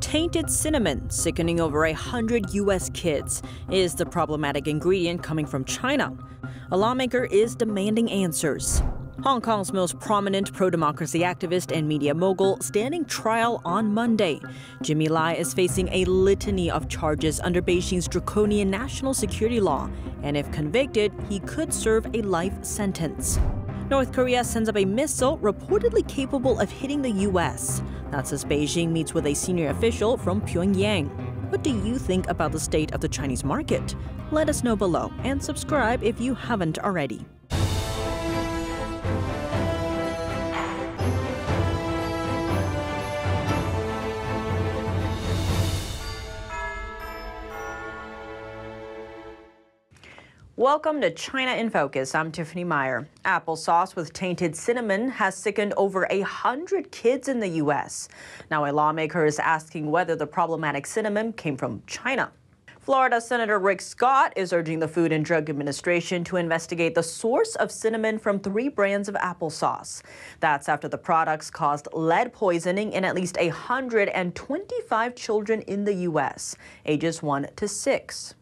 Tainted cinnamon, sickening over 100 U.S. kids, is the problematic ingredient coming from China. A lawmaker is demanding answers. Hong Kong's most prominent pro-democracy activist and media mogul standing trial on Monday. Jimmy Lai is facing a litany of charges under Beijing's draconian national security law, and if convicted, he could serve a life sentence. North Korea sends up a missile reportedly capable of hitting the U.S. That's as Beijing meets with a senior official from Pyongyang. What do you think about the state of the Chinese market? Let us know below and subscribe if you haven't already. Welcome to China in Focus. I'm Tiffany Meyer. Applesauce with tainted cinnamon has sickened over 100 kids in the U.S. Now a lawmaker is asking whether the problematic cinnamon came from China. Florida Senator Rick Scott is urging the Food and Drug Administration to investigate the source of cinnamon from 3 brands of applesauce. That's after the products caused lead poisoning in at least 125 children in the U.S., ages 1 to 6.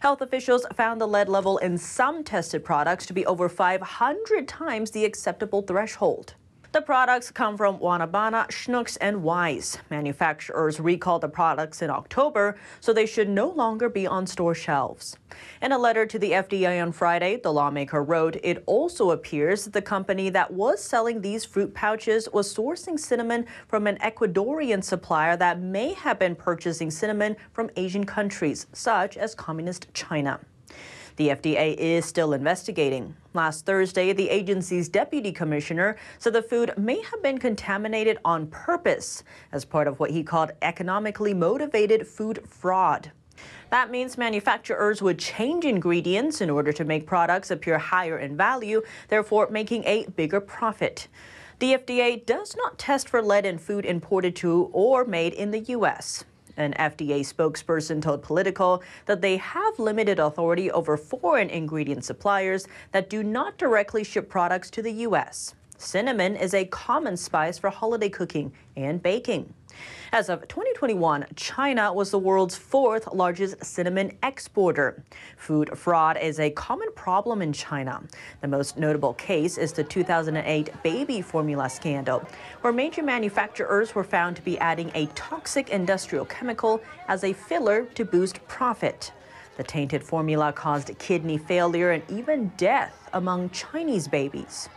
Health officials found the lead level in some tested products to be over 500 times the acceptable threshold. The products come from Wanabana, Schnucks, and Wise. Manufacturers recalled the products in October, so they should no longer be on store shelves. In a letter to the FDA on Friday, the lawmaker wrote, it also appears that the company that was selling these fruit pouches was sourcing cinnamon from an Ecuadorian supplier that may have been purchasing cinnamon from Asian countries, such as Communist China. The FDA is still investigating. Last Thursday, the agency's deputy commissioner said the food may have been contaminated on purpose as part of what he called economically motivated food fraud. That means manufacturers would change ingredients in order to make products appear higher in value, therefore making a bigger profit. The FDA does not test for lead in food imported to or made in the U.S. An FDA spokesperson told Politico that they have limited authority over foreign ingredient suppliers that do not directly ship products to the U.S. Cinnamon is a common spice for holiday cooking and baking. As of 2021, China was the world's 4th largest cinnamon exporter. Food fraud is a common problem in China. The most notable case is the 2008 baby formula scandal, where major manufacturers were found to be adding a toxic industrial chemical as a filler to boost profit. The tainted formula caused kidney failure and even death among Chinese babies.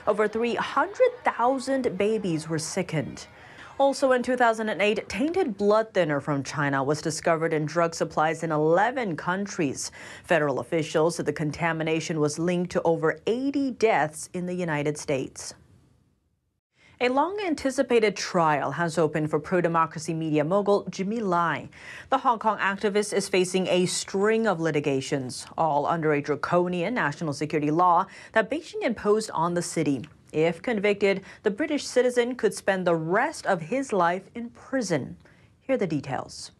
Over 300,000 babies were sickened. Also in 2008, tainted blood thinner from China was discovered in drug supplies in 11 countries. Federal officials said the contamination was linked to over 80 deaths in the United States. A long-anticipated trial has opened for pro-democracy media mogul Jimmy Lai. The Hong Kong activist is facing a string of litigations, all under a draconian national security law that Beijing imposed on the city. If convicted, the British citizen could spend the rest of his life in prison. Here are the details.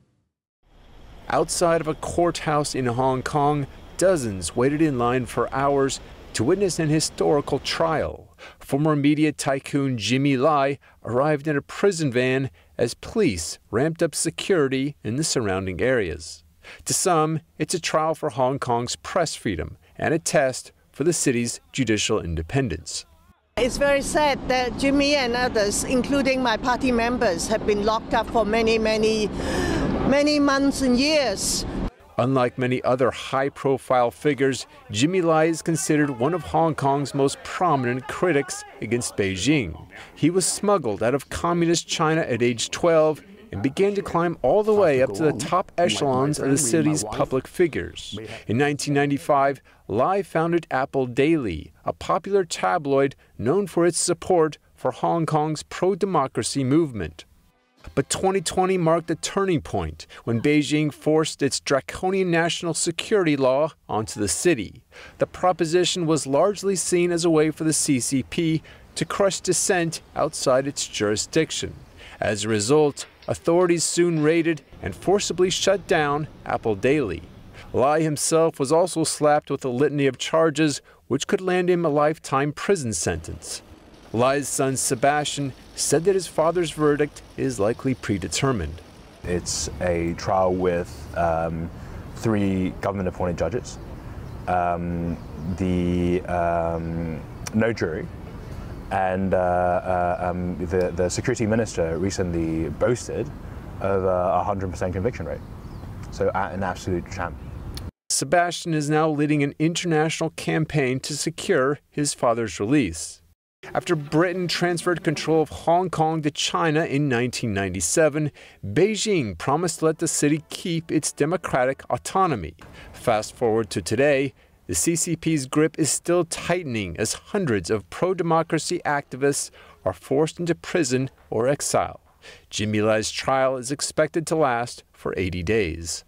Outside of a courthouse in Hong Kong, dozens waited in line for hours to witness an historical trial. Former media tycoon Jimmy Lai arrived in a prison van as police ramped up security in the surrounding areas. To some, it's a trial for Hong Kong's press freedom and a test for the city's judicial independence. It's very sad that Jimmy and others, including my party members, have been locked up for many months and years. Unlike many other high-profile figures, Jimmy Lai is considered one of Hong Kong's most prominent critics against Beijing. He was smuggled out of Communist China at age 12 and began to climb all the way up to the top echelons of the city's public figures. In 1995, Lai founded Apple Daily, a popular tabloid known for its support for Hong Kong's pro-democracy movement. But 2020 marked a turning point when Beijing forced its draconian national security law onto the city. The proposition was largely seen as a way for the CCP to crush dissent outside its jurisdiction. As a result, authorities soon raided and forcibly shut down Apple Daily. Lai himself was also slapped with a litany of charges which could land him a lifetime prison sentence. Lai's son Sebastian said that his father's verdict is likely predetermined. It's a trial with 3 government-appointed judges, no jury, and the security minister recently boasted of a 100% conviction rate. So an absolute champ. Sebastian is now leading an international campaign to secure his father's release. After Britain transferred control of Hong Kong to China in 1997, Beijing promised to let the city keep its democratic autonomy. Fast forward to today, the CCP's grip is still tightening as hundreds of pro-democracy activists are forced into prison or exile. Jimmy Lai's trial is expected to last for 80 days.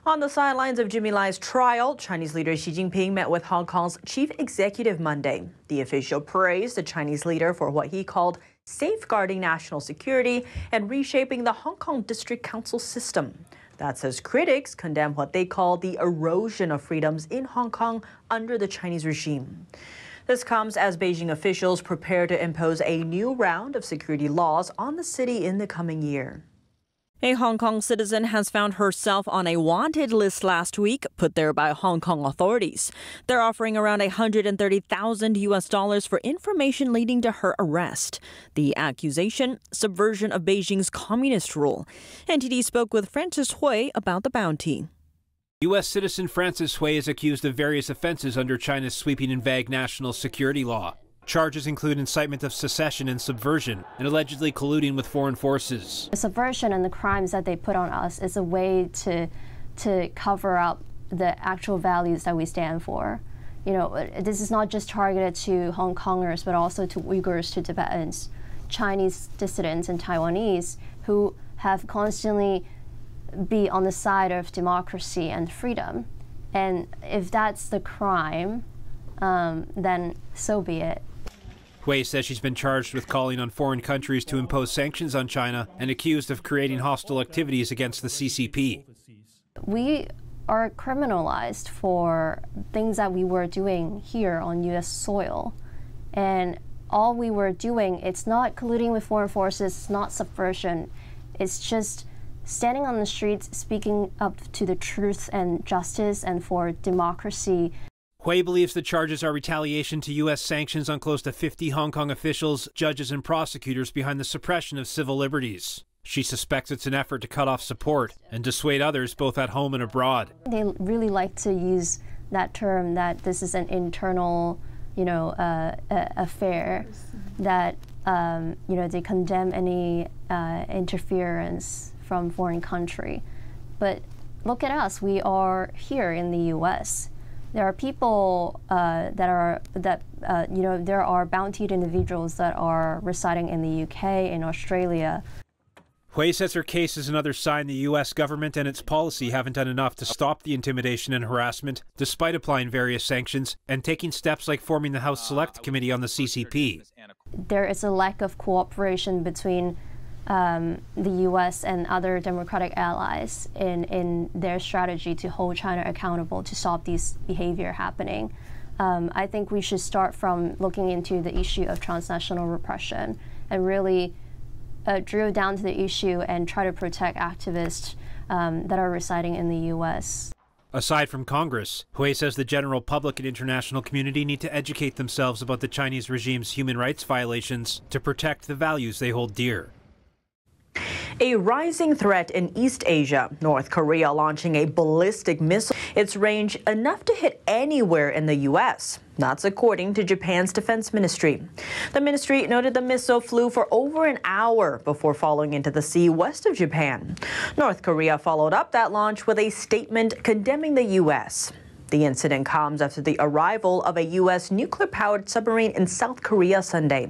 On the sidelines of Jimmy Lai's trial, Chinese leader Xi Jinping met with Hong Kong's chief executive Monday. The official praised the Chinese leader for what he called safeguarding national security and reshaping the Hong Kong District Council system. That says critics condemn what they call the erosion of freedoms in Hong Kong under the Chinese regime. This comes as Beijing officials prepare to impose a new round of security laws on the city in the coming year. A Hong Kong citizen has found herself on a wanted list last week, put there by Hong Kong authorities. They're offering around $130,000 for information leading to her arrest. The accusation, subversion of Beijing's communist rule. NTD spoke with Francis Hui about the bounty. U.S. citizen Francis Hui is accused of various offenses under China's sweeping and vague national security law. Charges include incitement of secession and subversion, and allegedly colluding with foreign forces. The subversion and the crimes that they put on us is a way to cover up the actual values that we stand for. You know, this is not just targeted to Hong Kongers, but also to Uyghurs, to Tibetans, Chinese dissidents and Taiwanese who have constantly been on the side of democracy and freedom. And if that's the crime, then so be it. Hui says she's been charged with calling on foreign countries to impose sanctions on China and accused of creating hostile activities against the CCP. We are criminalized for things that we were doing here on U.S. soil. And all we were doing, it's not colluding with foreign forces, it's not subversion, it's just standing on the streets, speaking up to the truth and justice and for democracy. Hui believes the charges are retaliation to U.S. sanctions on close to 50 Hong Kong officials, judges, and prosecutors behind the suppression of civil liberties. She suspects it's an effort to cut off support and dissuade others both at home and abroad. They really like to use that term that this is an internal, affair, that they condemn any interference from foreign country. But look at us, we are here in the U.S. There are people there are bountied individuals that are residing in the UK, in Australia. Hui says her case is another sign the U.S. government and its policy haven't done enough to stop the intimidation and harassment, despite applying various sanctions and taking steps like forming the House Select Committee on the CCP. There is a lack of cooperation between the U.S. and other democratic allies in their strategy to hold China accountable to stop this behavior happening. I think we should start from looking into the issue of transnational repression and really drill down to the issue and try to protect activists that are residing in the U.S. Aside from Congress, Hui says the general public and international community need to educate themselves about the Chinese regime's human rights violations to protect the values they hold dear. A rising threat in East Asia, North Korea launching a ballistic missile. Its range enough to hit anywhere in the U.S. That's according to Japan's defense ministry. The ministry noted the missile flew for over an hour before falling into the sea west of Japan. North Korea followed up that launch with a statement condemning the U.S. The incident comes after the arrival of a U.S. nuclear-powered submarine in South Korea Sunday.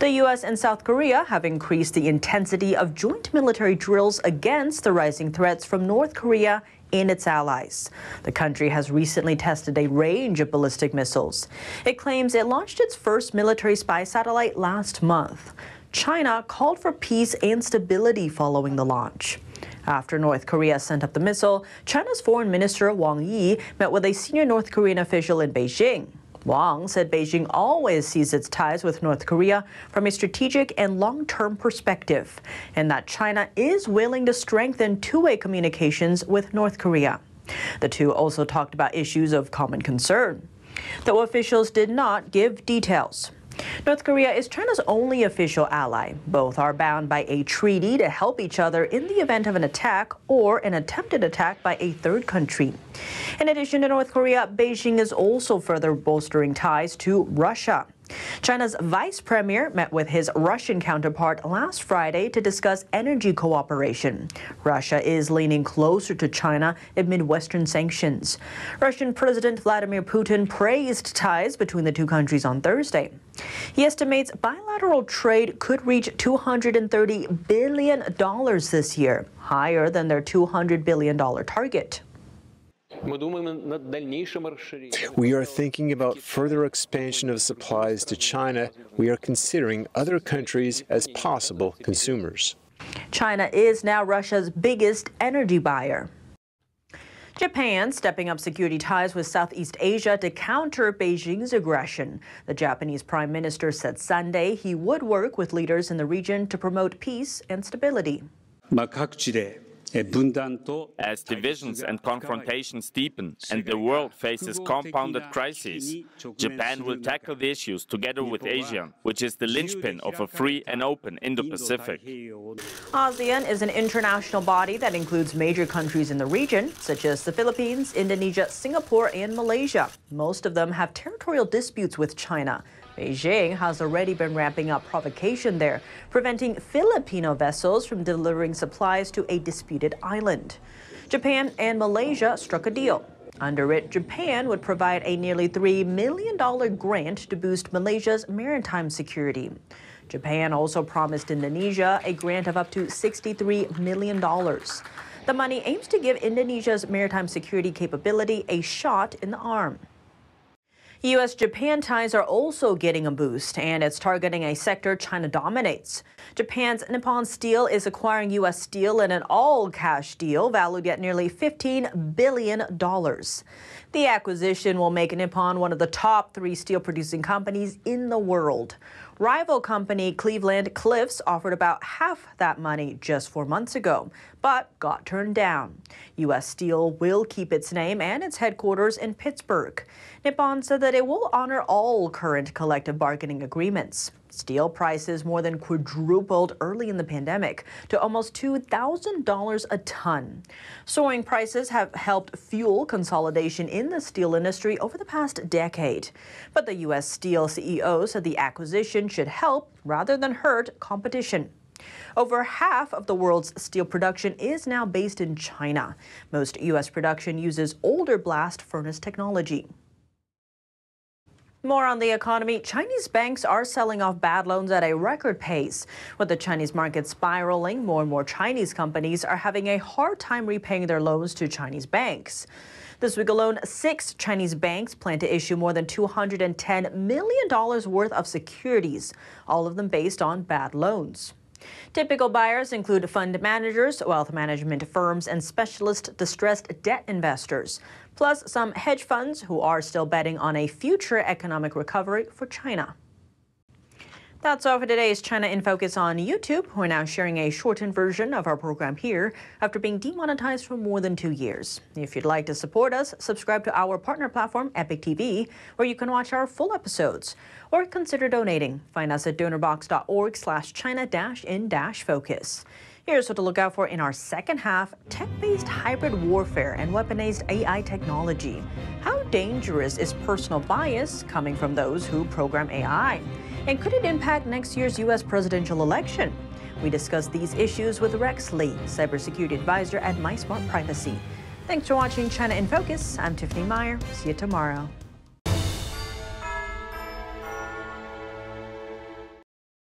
The U.S. and South Korea have increased the intensity of joint military drills against the rising threats from North Korea and its allies. The country has recently tested a range of ballistic missiles. It claims it launched its first military spy satellite last month. China called for peace and stability following the launch. After North Korea sent up the missile, China's Foreign Minister Wang Yi met with a senior North Korean official in Beijing. Wang said Beijing always sees its ties with North Korea from a strategic and long-term perspective, and that China is willing to strengthen two-way communications with North Korea. The two also talked about issues of common concern, though officials did not give details. North Korea is China's only official ally. Both are bound by a treaty to help each other in the event of an attack or an attempted attack by a third country. In addition to North Korea, Beijing is also further bolstering ties to Russia. China's vice premier met with his Russian counterpart last Friday to discuss energy cooperation. Russia is leaning closer to China amid Western sanctions. Russian President Vladimir Putin praised ties between the two countries on Thursday. He estimates bilateral trade could reach $230 billion this year, higher than their $200 billion target. We are thinking about further expansion of supplies to China. We are considering other countries as possible consumers. China is now Russia's biggest energy buyer. Japan stepping up security ties with Southeast Asia to counter Beijing's aggression. The Japanese Prime Minister said Sunday he would work with leaders in the region to promote peace and stability. As divisions and confrontations deepen and the world faces compounded crises, Japan will tackle the issues together with ASEAN, which is the linchpin of a free and open Indo-Pacific. ASEAN is an international body that includes major countries in the region, such as the Philippines, Indonesia, Singapore, and Malaysia. Most of them have territorial disputes with China. Beijing has already been ramping up provocation there, preventing Filipino vessels from delivering supplies to a disputed island. Japan and Malaysia struck a deal. Under it, Japan would provide a nearly $3 million grant to boost Malaysia's maritime security. Japan also promised Indonesia a grant of up to $63 million. The money aims to give Indonesia's maritime security capability a shot in the arm. U.S.-Japan ties are also getting a boost, and it's targeting a sector China dominates. Japan's Nippon Steel is acquiring U.S. Steel in an all-cash deal valued at nearly $15 billion. The acquisition will make Nippon one of the top 3 steel-producing companies in the world. Rival company Cleveland-Cliffs offered about half that money just 4 months ago, but got turned down. U.S. Steel will keep its name and its headquarters in Pittsburgh. Nippon said that it will honor all current collective bargaining agreements. Steel prices more than quadrupled early in the pandemic to almost $2,000 a ton. Soaring prices have helped fuel consolidation in the steel industry over the past decade. But the U.S. Steel CEO said the acquisition should help rather than hurt competition. Over half of the world's steel production is now based in China. Most U.S. production uses older blast furnace technology. More on the economy. Chinese banks are selling off bad loans at a record pace. With the Chinese market spiraling, more and more Chinese companies are having a hard time repaying their loans to Chinese banks. This week alone, 6 Chinese banks plan to issue more than $210 million worth of securities, all of them based on bad loans. Typical buyers include fund managers, wealth management firms, and specialist distressed debt investors, plus some hedge funds who are still betting on a future economic recovery for China. That's all for today's China in Focus on YouTube. We're now sharing a shortened version of our program here after being demonetized for more than 2 years. If you'd like to support us, subscribe to our partner platform, Epic TV, where you can watch our full episodes, or consider donating. Find us at donorbox.org/China-in-focus. Here's what to look out for in our second half: tech-based hybrid warfare and weaponized AI technology. How dangerous is personal bias coming from those who program AI? And could it impact next year's U.S. presidential election? We discuss these issues with Rex Lee, cybersecurity advisor at MySmart Privacy. Thanks for watching China in Focus. I'm Tiffany Meyer. See you tomorrow.